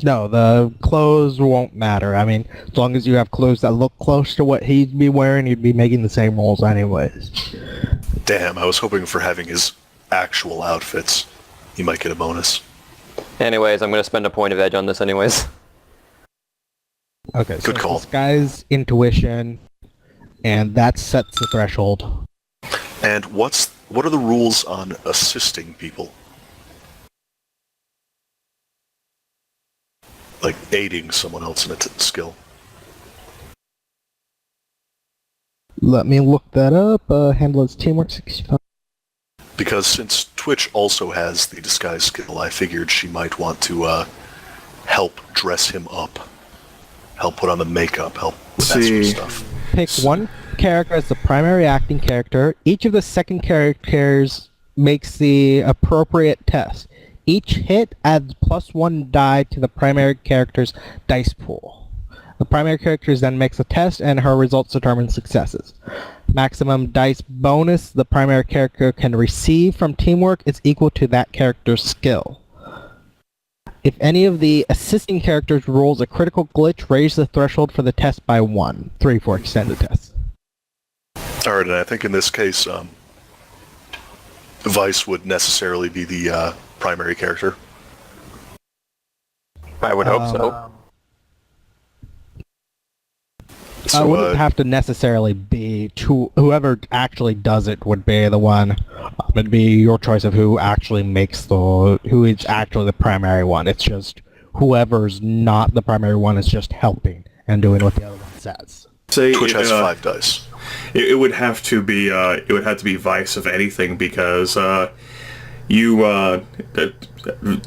No, the clothes won't matter. I mean, as long as you have clothes that look close to what he'd be wearing, you'd be making the same rolls anyways. Damn, I was hoping for having his actual outfits. He might get a bonus. Anyways, I'm going to spend a point of edge on this anyways. Okay, so Good call. this guy's intuition, and that sets the threshold. And what are the rules on assisting people? Like aiding someone else in a skill. Let me look that up. Handle its teamwork 65. Because since Twitch also has the disguise skill, I figured she might want to help dress him up. Help put on the makeup, help with that sort of stuff. Pick one character as the primary acting character. Each of the second characters makes the appropriate test. Each hit adds +1 die to the primary character's dice pool. The primary character then makes a test, and her results determine successes. Maximum dice bonus the primary character can receive from teamwork is equal to that character's skill. If any of the assisting characters rolls a critical glitch, raise the threshold for the test by 1. 3 for extended tests. Alright, and I think in this case, Vice would necessarily be the primary character. I would hope so. I wouldn't have to necessarily be whoever actually does it would be the one. It'd be your choice of who actually who is actually the primary one. It's just whoever's not the primary one is just helping and doing what the other one says. Twitch has 5 dice. It would have to be Vice of anything because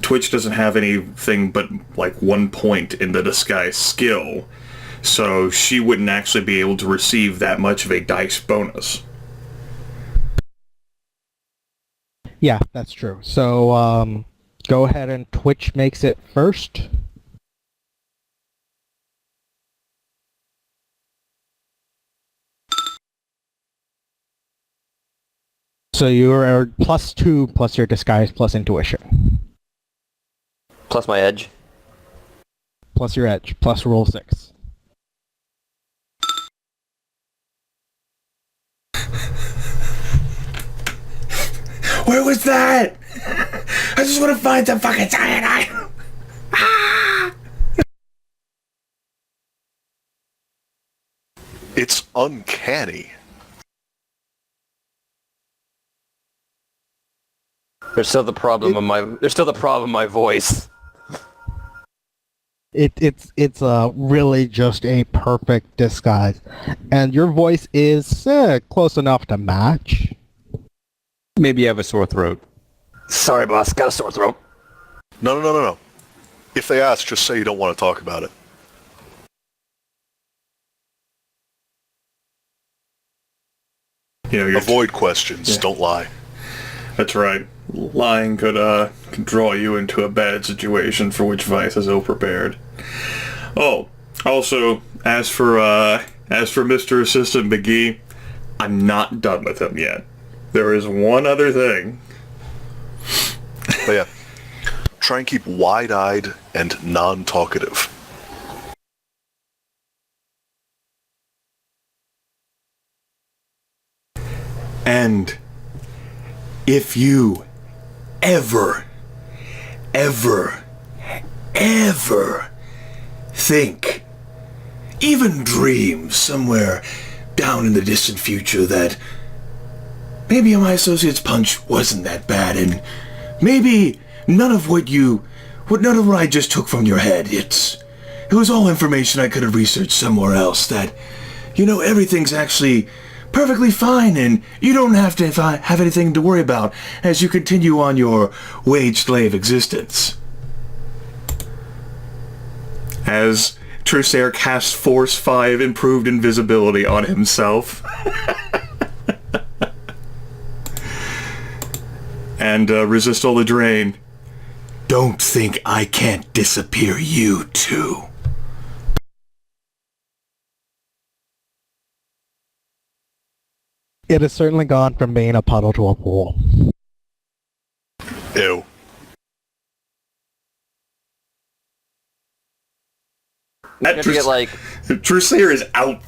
Twitch doesn't have anything but like 1 point in the disguise skill. So she wouldn't actually be able to receive that much of a dice bonus. Yeah, that's true. So, go ahead and Twitch makes it first. So you are +2 plus your disguise plus intuition. Plus my edge. Plus your edge, plus roll 6. Where was that? I just want to find some fucking cyanide. It's uncanny. There's still the problem of my voice. It's really just a perfect disguise, and your voice is close enough to match. Maybe you have a sore throat. Sorry, boss. Got a sore throat. No. If they ask, just say you don't want to talk about it. Avoid questions. Yeah. Don't lie. That's right. Lying could draw you into a bad situation for which Vice is ill-prepared. Oh, also, as for Mr. Assistant McGee, I'm not done with him yet. There is one other thing. But yeah, try and keep wide-eyed and non-talkative. And if you ever think, even dream somewhere down in the distant future that maybe my associate's punch wasn't that bad, and maybe none of what I just took from your head, it was all information I could have researched somewhere else, that, everything's actually perfectly fine, and you don't have to have anything to worry about as you continue on your wage slave existence. As Trusair casts Force 5 improved invisibility on himself. And resist all the drain. Don't think I can't disappear you too. It has certainly gone from being a puddle to a pool. Ew. That have to get like Trueslayer is out.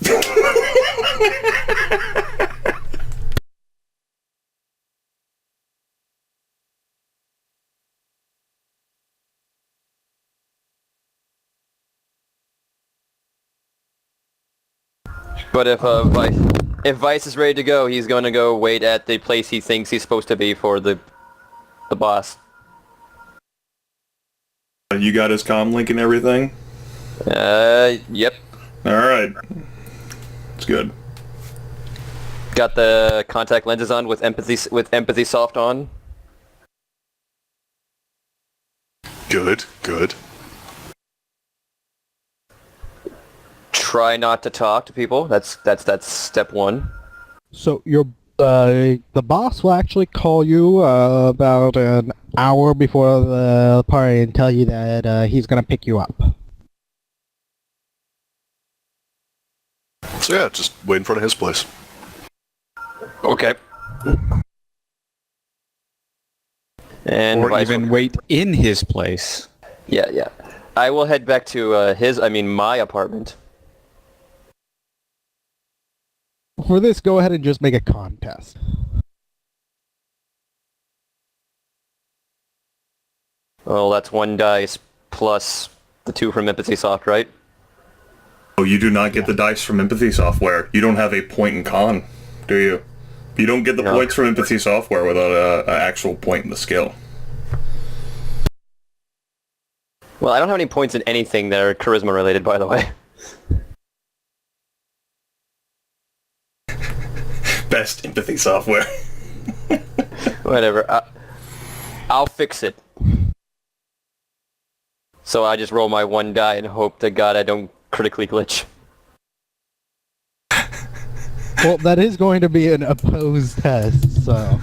But if Vice is ready to go, he's going to go wait at the place he thinks he's supposed to be for the boss. You got his comm link and everything? Yep. Alright. It's good. Got the contact lenses on with empathy soft on. Good, good. Try not to talk to people. That's step one. So the boss will actually call you about an hour before the party and tell you that he's gonna pick you up. So yeah, just wait in front of his place. Okay. And Or even wait in his place. Yeah. I will head back to my apartment. For this, go ahead and just make a contest. Well, that's 1 dice plus the 2 from empathy soft, right? Oh, you do not get the dice from empathy software. You don't have a point in con, do you? You don't get the No. points from empathy software without an actual point in the skill. Well, I don't have any points in anything that are charisma related, by the way. Best empathy software. Whatever. I'll fix it. So I just roll my 1 die and hope to God I don't critically glitch. Well, that is going to be an opposed test, so...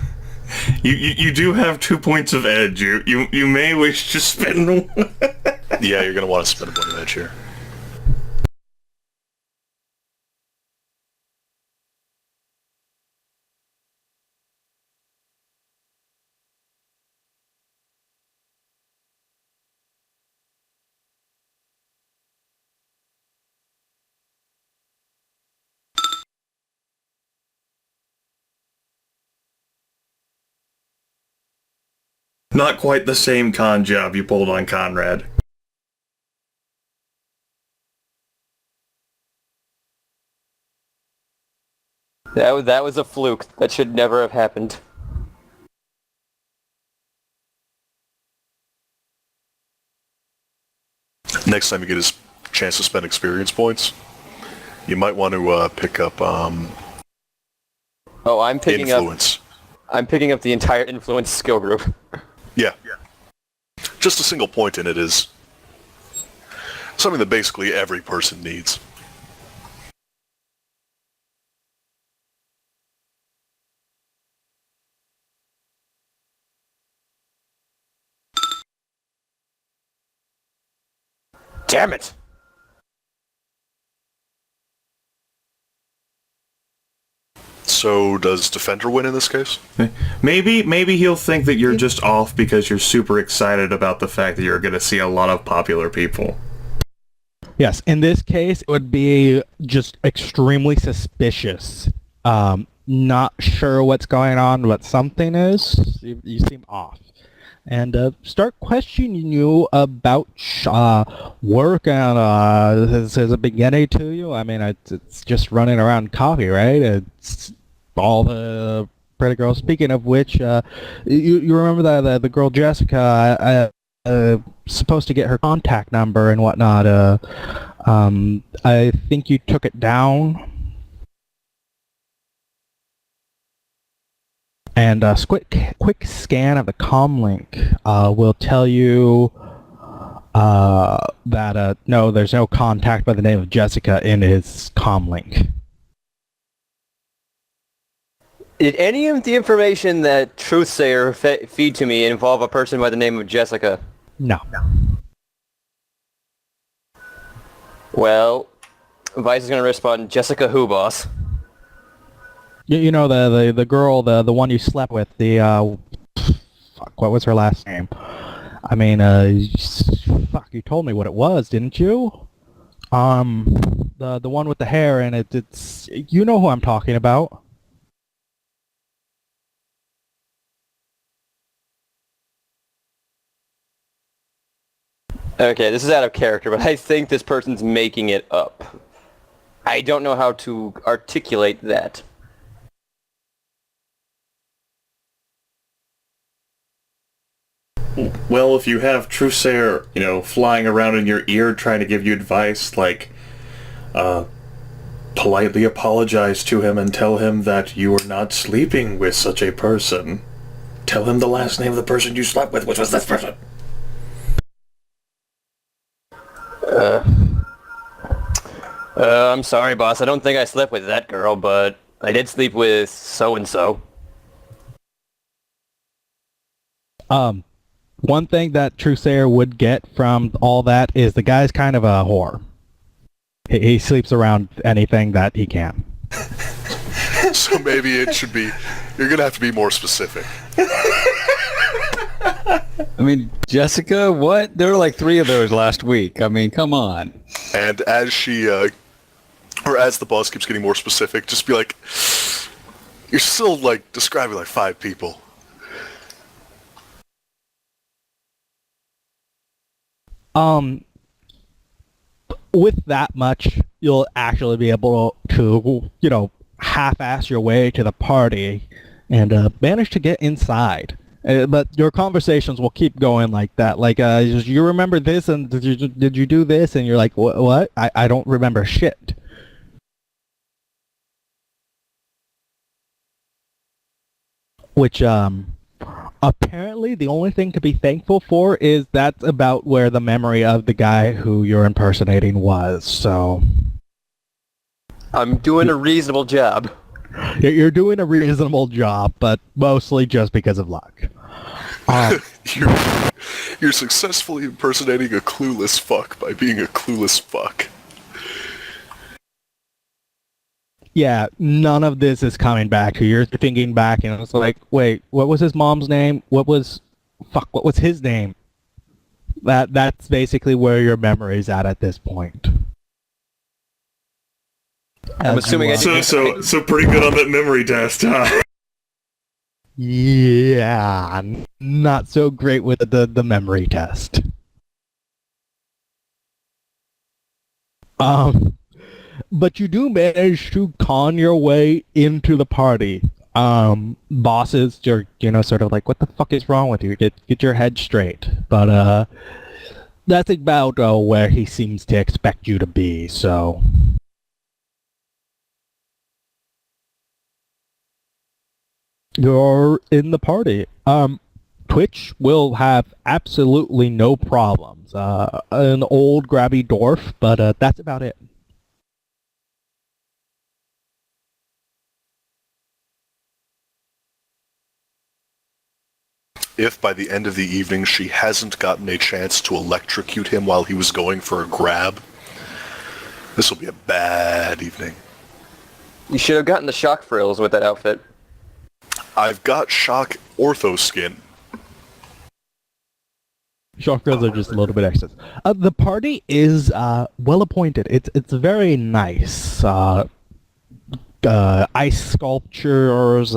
You do have 2 points of edge. You may wish to spend them. Yeah, you're gonna want to spend a point of edge here. Not quite the same con job you pulled on Conrad. That was a fluke. That should never have happened. Next time you get his chance to spend experience points, you might want to pick up Oh, I'm picking up influence. the entire influence skill group. Yeah. Just a single point in it is something that basically every person needs. Damn it! So does Defender win in this case? Maybe he'll think that you're just off because you're super excited about the fact that you're going to see a lot of popular people. Yes, in this case, it would be just extremely suspicious. Not sure what's going on, but something is. You seem off. And start questioning you about work and has it been getting to you? I mean, it's just running around coffee, right? It's all the pretty girls. Speaking of which, you remember that the girl Jessica, supposed to get her contact number and whatnot. I think you took it down. And a quick scan of the comm link will tell you that no, there's no contact by the name of Jessica in his comm link. Did any of the information that Truthsayer feed to me involve a person by the name of Jessica? No. Well, Vice is going to respond, Jessica who, boss? You know the girl, the one you slept with, fuck, what was her last name? I mean, fuck, you told me what it was, didn't you? The one with the hair and it's you know who I'm talking about. Okay, this is out of character, but I think this person's making it up. I don't know how to articulate that. Well, if you have Trusair, flying around in your ear trying to give you advice, like, politely apologize to him and tell him that you are not sleeping with such a person. Tell him the last name of the person you slept with, which was this person. I'm sorry, boss. I don't think I slept with that girl, but I did sleep with so-and-so. One thing that Trusair would get from all that is the guy's kind of a whore. He sleeps around anything that he can. So maybe it should be... You're going to have to be more specific. I mean, Jessica, what? There were like 3 of those last week. I mean, come on. And as she... or as the boss keeps getting more specific, just be like... You're still, like, describing like 5 people. With that much, you'll actually be able to, half-ass your way to the party and manage to get inside. But your conversations will keep going like that. Like, you remember this, and did you do this? And you're like, what? I don't remember shit. Which, apparently the only thing to be thankful for is that's about where the memory of the guy who you're impersonating was, so... I'm doing a reasonable job. You're doing a reasonable job, but mostly just because of luck. You're successfully impersonating a clueless fuck by being a clueless fuck. Yeah, none of this is coming back to you. You're thinking back and it's like, wait, what was his mom's name? What was his name? That's basically where your memory's at this point. I'm assuming So pretty good on that memory test, huh? Yeah, not so great with the memory test. But you do manage to con your way into the party. Bosses, you're, sort of like, what the fuck is wrong with you? Get your head straight. But, that's about where he seems to expect you to be, so... You're in the party. Twitch will have absolutely no problems. An old grabby dwarf, but that's about it. If by the end of the evening she hasn't gotten a chance to electrocute him while he was going for a grab, this will be a bad evening. You should have gotten the shock frills with that outfit. I've got shock ortho skin. Shock frills are just a little bit excess. The party is well appointed. It's very nice. Ice sculptures,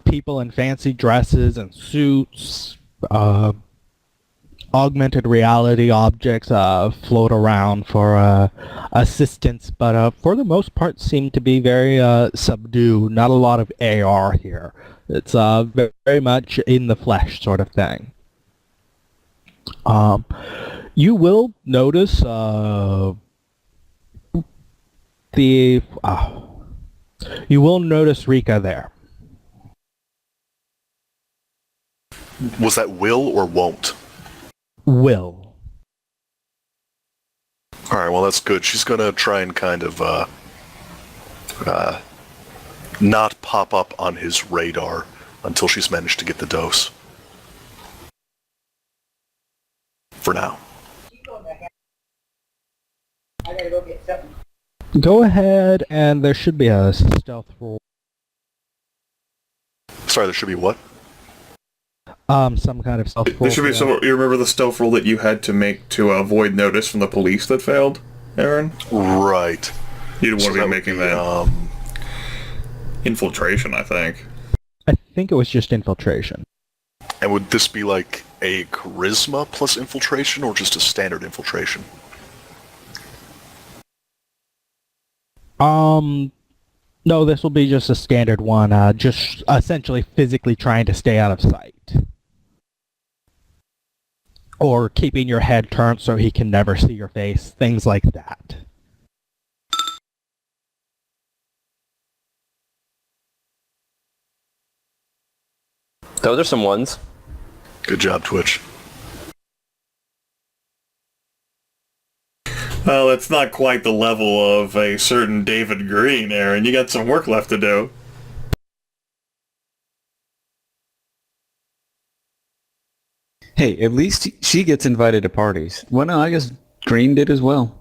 people in fancy dresses and suits, augmented reality objects float around for assistance, but for the most part seem to be very subdued. Not a lot of AR here. It's very much in the flesh sort of thing. You will notice you will notice Rika there. Was that will or won't? Will. Alright, well that's good. She's gonna try and kind of, not pop up on his radar until she's managed to get the dose. For now. Go ahead, and there should be a stealth roll. Sorry, there should be what? Some kind of stealth roll. There should be some. You remember the stealth roll that you had to make to avoid notice from the police that failed, Aaron? Right. You didn't So want to that be would making be, that. Infiltration, I think. I think it was just infiltration. And would this be like a charisma plus infiltration, or just a standard infiltration? No, this will be just a standard one, just essentially physically trying to stay out of sight. Or keeping your head turned so he can never see your face, things like that. Those are some ones. Good job, Twitch. Well, it's not quite the level of a certain David Green, Aaron. You got some work left to do. Hey, at least she gets invited to parties. Well, no, I guess Green did as well.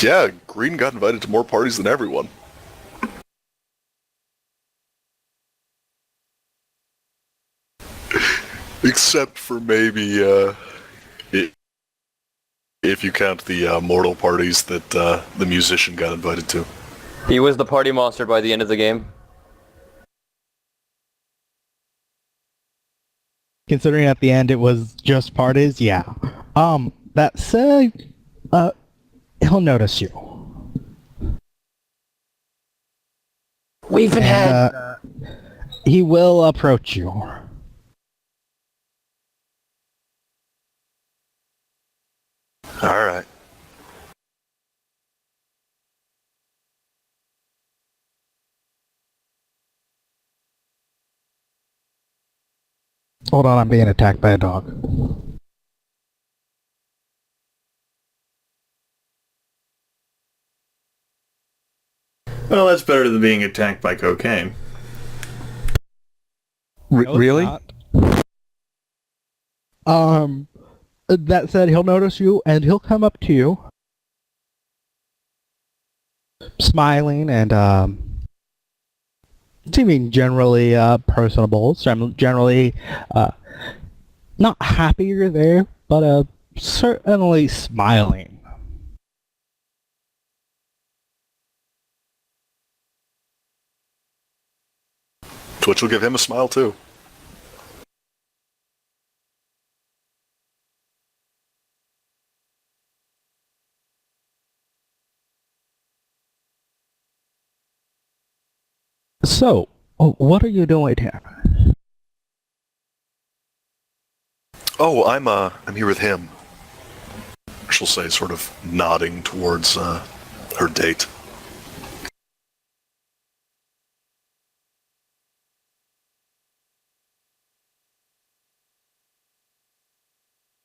Yeah, Green got invited to more parties than everyone. Except for maybe, if you count the mortal parties that the musician got invited to. He was the party monster by the end of the game. Considering at the end it was just parties, yeah. That said, he'll notice you. We've been had... He will approach you. Alright. Hold on, I'm being attacked by a dog. Well, that's better than being attacked by cocaine. No, it's Really? not. That said, he'll notice you, and he'll come up to you, smiling and, seeming generally, personable, generally, not happy you're there, but, certainly smiling. Twitch will give him a smile too. So, what are you doing here? Oh, I'm here with him. She'll say, sort of nodding towards her date.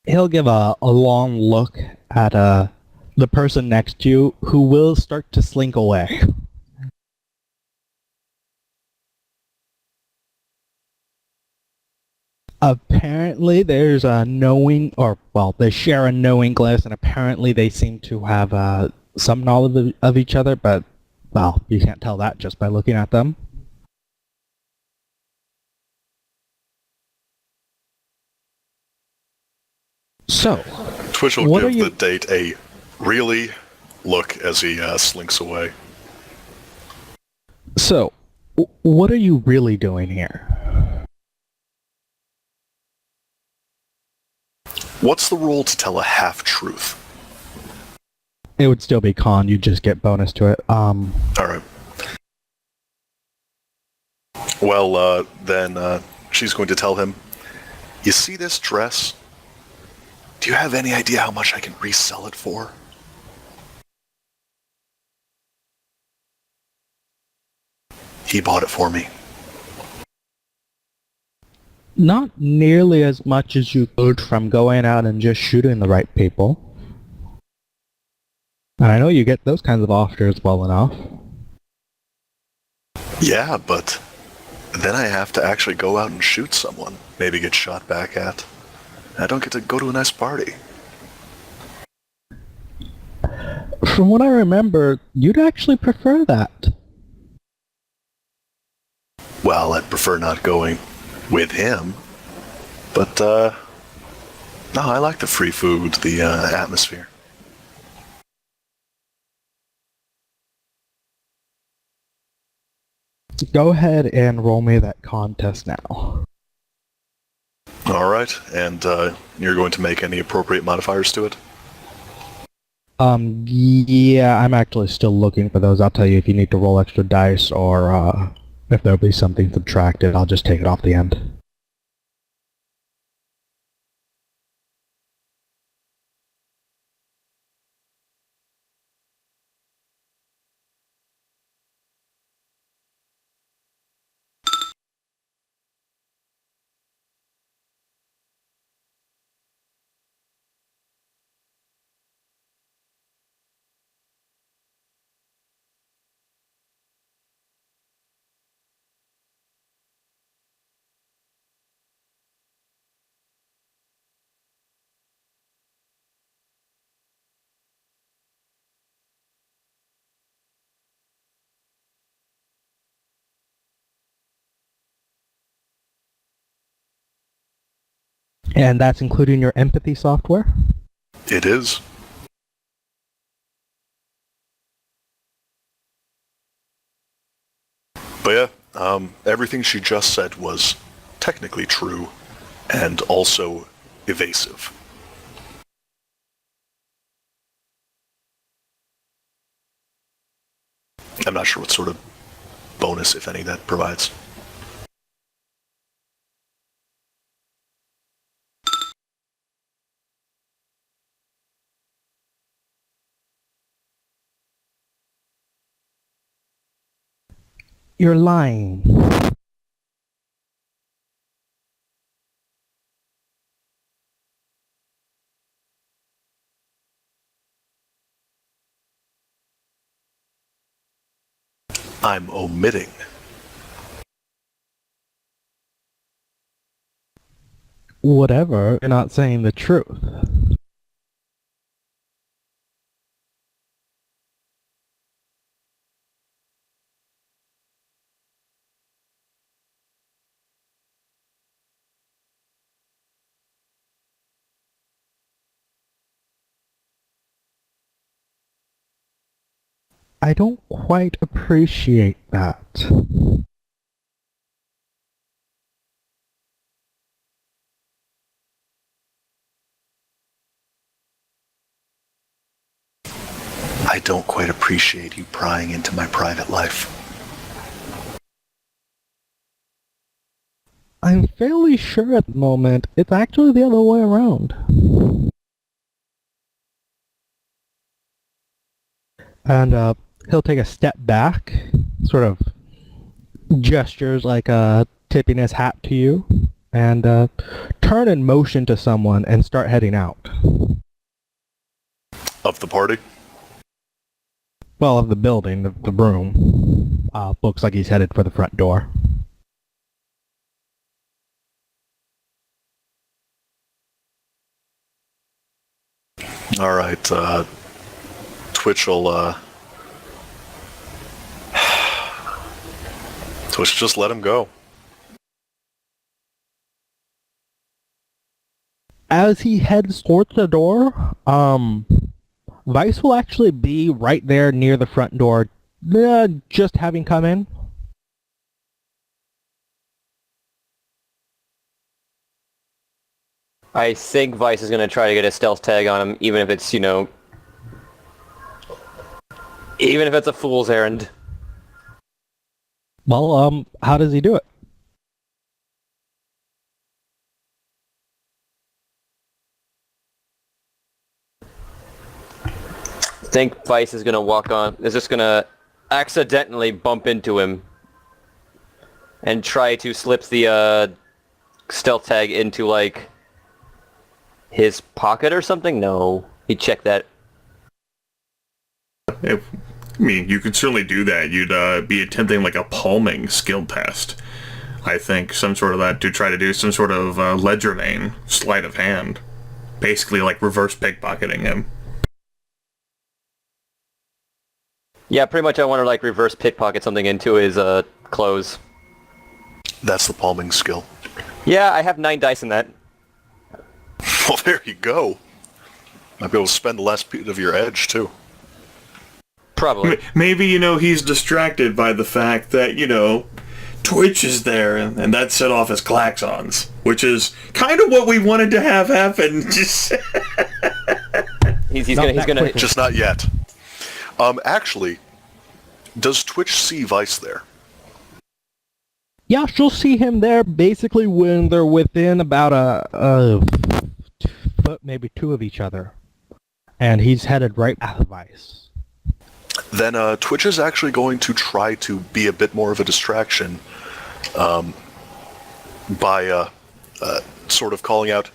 He'll give a long look at the person next to you, who will start to slink away. Apparently there's a knowing, or, well, they share a knowing glass, and apparently they seem to have some knowledge of each other, but, well, you can't tell that just by looking at them. So, Twitch will what give are you- the date a really look as he slinks away. So, what are you really doing here? What's the rule to tell a half-truth? It would still be con, you'd just get bonus to it. Alright. Well, then she's going to tell him, you see this dress? Do you have any idea how much I can resell it for? He bought it for me. Not nearly as much as you could from going out and just shooting the right people. And I know you get those kinds of offers well enough. Yeah, but then I have to actually go out and shoot someone. Maybe get shot back at. I don't get to go to a nice party. From what I remember, you'd actually prefer that. Well, I'd prefer not going with him. But, no, I like the free food, the atmosphere. Go ahead and roll me that contest now. All right, and you're going to make any appropriate modifiers to it? Yeah, I'm actually still looking for those. I'll tell you if you need to roll extra dice or if there'll be something subtracted. I'll just take it off the end. And that's including your empathy software? It is. But yeah, everything she just said was technically true and also evasive. I'm not sure what sort of bonus, if any, that provides. You're lying. I'm omitting. Whatever, you're not saying the truth. I don't quite appreciate that. I don't quite appreciate you prying into my private life. I'm fairly sure at the moment it's actually the other way around. And he'll take a step back, sort of gestures like tipping his hat to you, and turn and motion to someone and start heading out. Of the party? Well, of the building, the room. Looks like he's headed for the front door. Alright, Twitch will, Twitch, just let him go. As he heads towards the door, Vice will actually be right there near the front door, just having come in. I think Vice is going to try to get a stealth tag on him, even if it's, even if it's a fool's errand. Well, how does he do it? I think Vice is going to is just going to accidentally bump into him and try to slip the stealth tag into, like, his pocket or something? No. He checked that. I mean, you could certainly do that. You'd be attempting like a palming skill test. I think some sort of that to try to do some sort of ledger vein sleight of hand. Basically like reverse pickpocketing him. Yeah, pretty much I want to, like, reverse pickpocket something into his clothes. That's the palming skill. Yeah, I have 9 dice in that. Well, there you go. Might be able to spend the last bit of your edge, too. Probably. Maybe, he's distracted by the fact that, Twitch is there, and that set off his klaxons, which is kind of what we wanted to have happen. Just he's gonna Just not yet. Actually, does Twitch see Vice there? Yeah, she'll see him there basically when they're within about a foot, maybe two of each other. And he's headed right at the Vice. Then Twitch is actually going to try to be a bit more of a distraction by sort of calling out,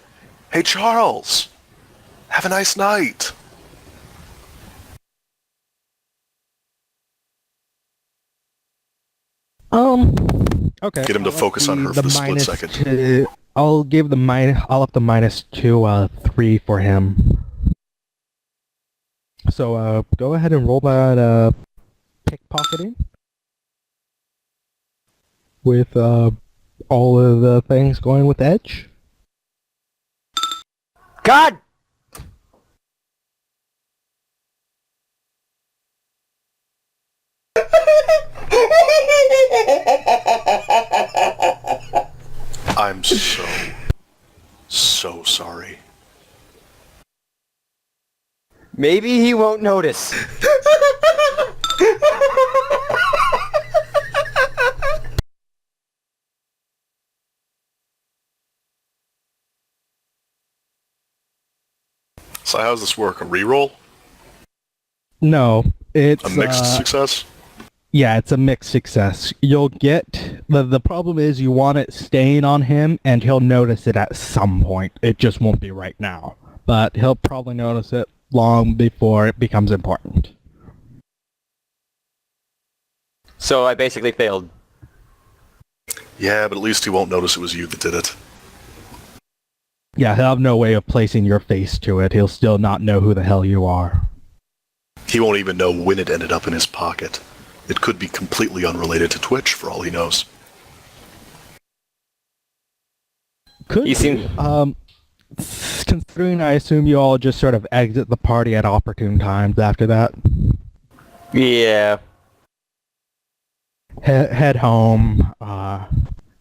"Hey Charles, have a nice night." Okay. Get him to focus on her for the split second. I'll up the -3 for him. So go ahead and roll that pickpocketing with all of the things going with edge. God! I'm so sorry. Maybe he won't notice. So how does this work? A reroll? No, it's A mixed success? Yeah, it's a mixed success. You'll get the problem is you want it staying on him, and he'll notice it at some point. It just won't be right now, but he'll probably notice it long before it becomes important. So I basically failed. Yeah, but at least he won't notice it was you that did it. Yeah, he'll have no way of placing your face to it. He'll still not know who the hell you are. He won't even know when it ended up in his pocket. It could be completely unrelated to Twitch, for all he knows. Could You seem- considering I assume you all just sort of exit the party at opportune times after that. Yeah. Head home,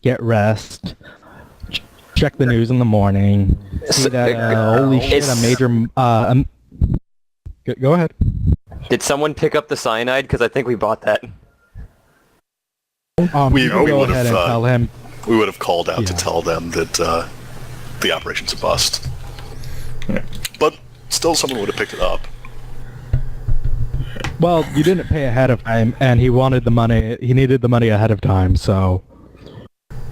get rest, check the news in the morning, see that, holy shit, a major, go ahead. Did someone pick up the cyanide? Because I think we bought that. You can we go would've, ahead and tell him. We would have called out to Yeah. tell them that the operation's a bust. Yeah. But still someone would have picked it up. Well, you didn't pay ahead of time, and he wanted the money. He needed the money ahead of time, so.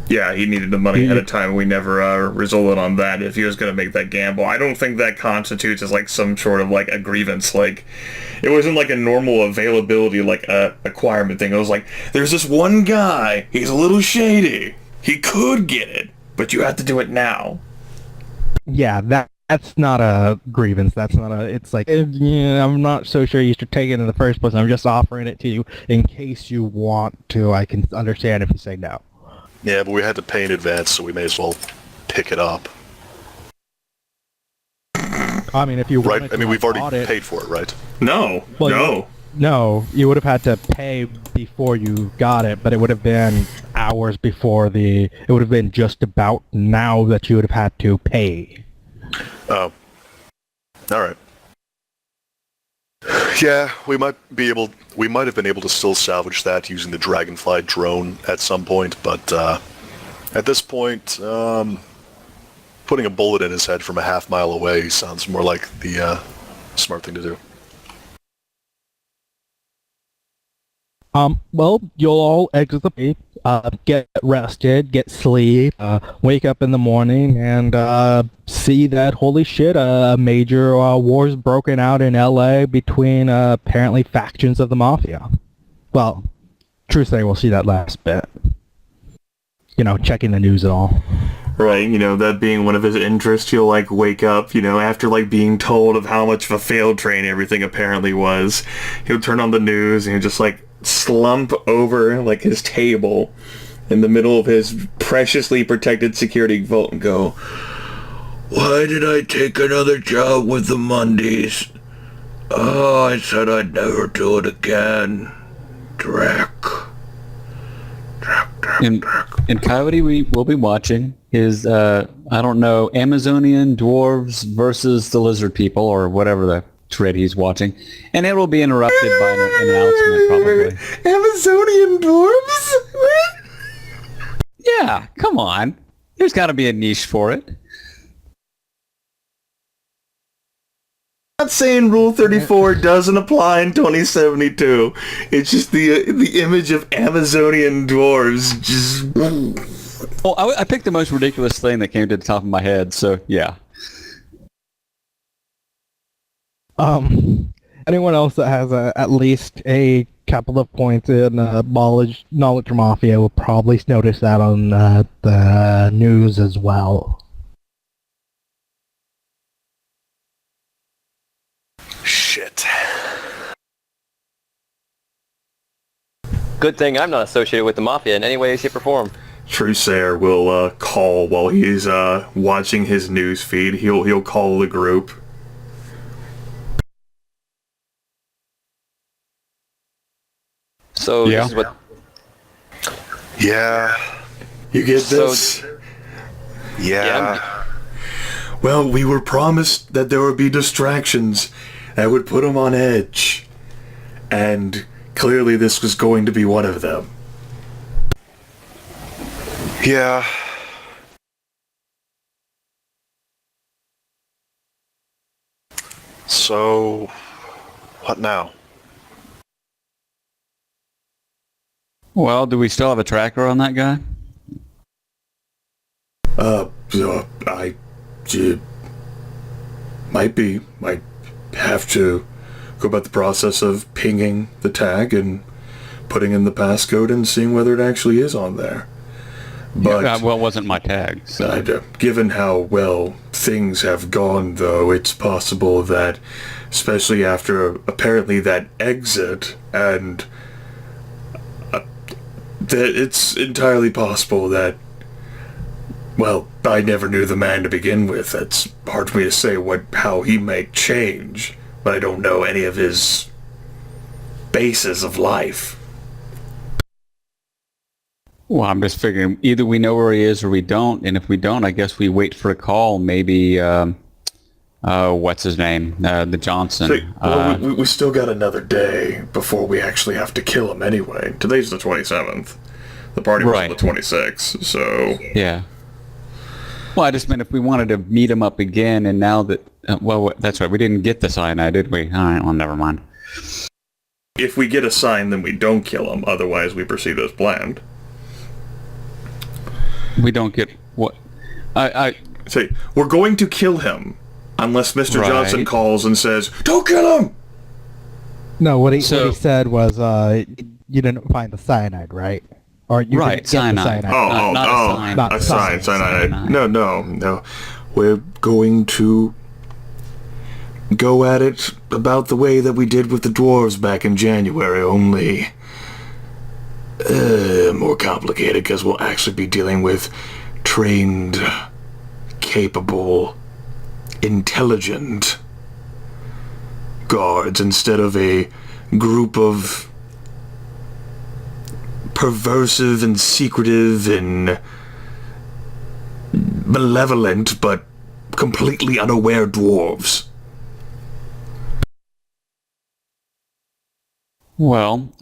Yeah, he needed the money ahead of time. We never resulted on that if he was going to make that gamble. I don't think that constitutes as like some sort of like a grievance. Like, it wasn't like a normal availability, like a acquirement thing. It was like, there's this one guy, he's a little shady. He could get it, but you have to do it now. Yeah, that's not a grievance. That's not a. It's like, yeah, I'm not so sure you should take it in the first place. I'm just offering it to you in case you want to. I can understand if you say no. Yeah, but we had to pay in advance, so we may as well pick it up. I mean, if you Right? wanted I mean, to we've have already bought it, paid for it, right? No, Well, no. No, you would have had to pay before you got it, but it would have been hours before it would have been just about now that you would have had to pay. Oh. Alright. Yeah, we might have been able to still salvage that using the Dragonfly drone at some point, but at this point, putting a bullet in his head from a half mile away sounds more like the smart thing to do. Well, you'll all exit the base, get rested, get sleep, wake up in the morning, and see that, holy shit, a major war's broken out in LA between apparently factions of the Mafia. Well, true say, we'll see that last bit. Checking the news and all. Right, that being one of his interests, he'll like wake up, after like being told of how much of a failed train everything apparently was. He'll turn on the news and he'll just like slump over like his table in the middle of his preciously protected security vault and go, Why did I take another job with the Mondays? Oh, I said I'd never do it again. Drac. In Coyote, we will be watching his, I don't know, Amazonian dwarves versus the lizard people, or whatever the thread he's watching. And it will be interrupted by an announcement, probably. Amazonian dwarves? Yeah, come on. There's got to be a niche for it. Not saying Rule 34 doesn't apply in 2072. It's just the image of Amazonian dwarves just... Well, I picked the most ridiculous thing that came to the top of my head, so yeah. Anyone else that has at least a couple of points in knowledge mafia will probably notice that on the news as well. Shit. Good thing I'm not associated with the Mafia in any way, shape, or form. Truesayer will call while he's watching his news feed. He'll call the group. So Yeah. this is what... Yeah. You get So- this? Yeah. Well, we were promised that there would be distractions that would put him on edge. And clearly this was going to be one of them. Yeah. So, what now? Well, do we still have a tracker on that guy? Might have to go about the process of pinging the tag and putting in the passcode and seeing whether it actually is on there. But Well, it wasn't my tag, so... given how well things have gone, though, it's possible that, especially after apparently that exit, and that it's entirely possible that, well, I never knew the man to begin with. It's hard for me to say how he might change, but I don't know any of his bases of life. Well, I'm just figuring either we know where he is or we don't, and if we don't, I guess we wait for a call. Maybe, what's his name? The Johnson. So, we still got another day before we actually have to kill him anyway. Today's the 27th. The party was on the 26th, so... Yeah. Well, I just meant if we wanted to meet him up again, and now that... well, that's right, we didn't get the cyanide, did we? All right, well, never mind. If we get a sign, then we don't kill him. Otherwise, we proceed as planned. We don't get what... I Say, we're going to kill him unless Mr. Right. Johnson calls and says, "Don't kill him!" No, what he So- said was you didn't find the cyanide, right? Or you Right, didn't get cyanide. the cyanide. Not a sign. Not a sign. cyanide. Cyanide. No. We're going to go at it about the way that we did with the dwarves back in January, only more complicated because we'll actually be dealing with trained, capable, intelligent guards instead of a group of perversive and secretive and malevolent but completely unaware dwarves. Well,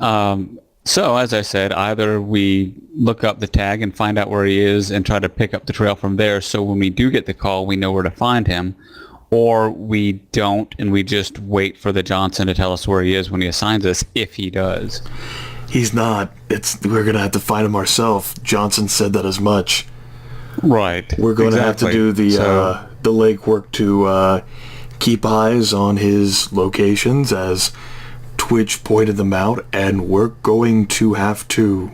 so as I said, either we look up the tag and find out where he is and try to pick up the trail from there, so when we do get the call, we know where to find him, or we don't and we just wait for the Johnson to tell us where he is when he assigns us, if he does. He's not. We're gonna have to find him ourselves. Johnson said that as much. Right. We're going to have to do the legwork to keep eyes on his locations as Twitch pointed them out, and we're going to have to,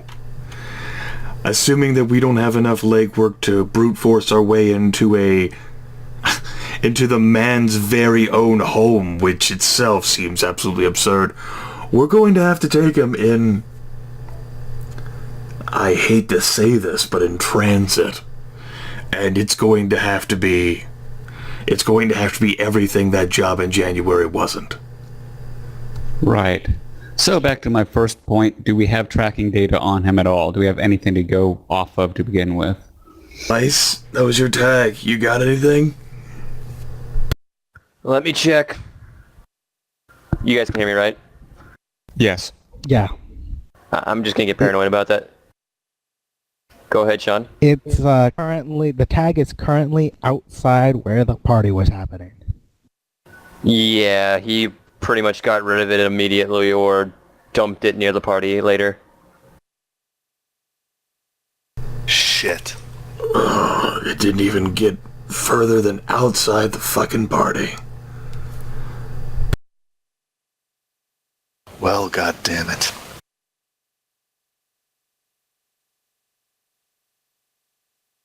assuming that we don't have enough legwork to brute force our way into into the man's very own home, which itself seems absolutely absurd. We're going to have to take him in, I hate to say this, but in transit. And it's going to have to be it's going to have to be everything that job in January wasn't. Right. So back to my first point, do we have tracking data on him at all? Do we have anything to go off of to begin with? Nice. That was your tag. You got anything? Let me check. You guys can hear me, right? Yes. Yeah. I'm just gonna get paranoid about that. Go ahead, Sean. It's currently, the tag is currently outside where the party was happening. Yeah, he pretty much got rid of it immediately or dumped it near the party later. Shit. It didn't even get further than outside the fucking party. Well, god damn it.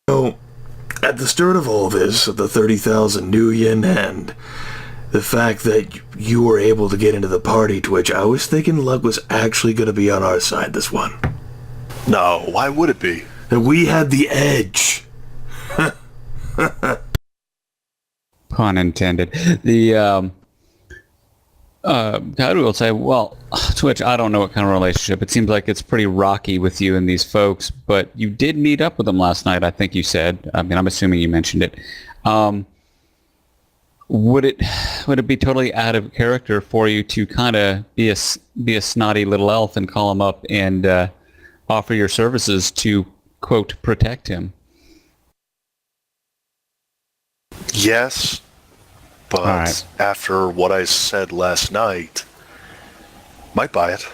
So, at the start of all this, of the 30,000 new yen and the fact that you were able to get into the party, Twitch, I was thinking luck was actually going to be on our side this one. No, why would it be? That we had the edge. Pun intended. The, I will say, well, Twitch, I don't know what kind of relationship. It seems like it's pretty rocky with you and these folks, but you did meet up with them last night, I think you said. I mean, I'm assuming you mentioned it. Would it be totally out of character for you to kind of be a snotty little elf and call him up and offer your services to, quote, protect him? Yes, but All right. after what I said last night, might buy it.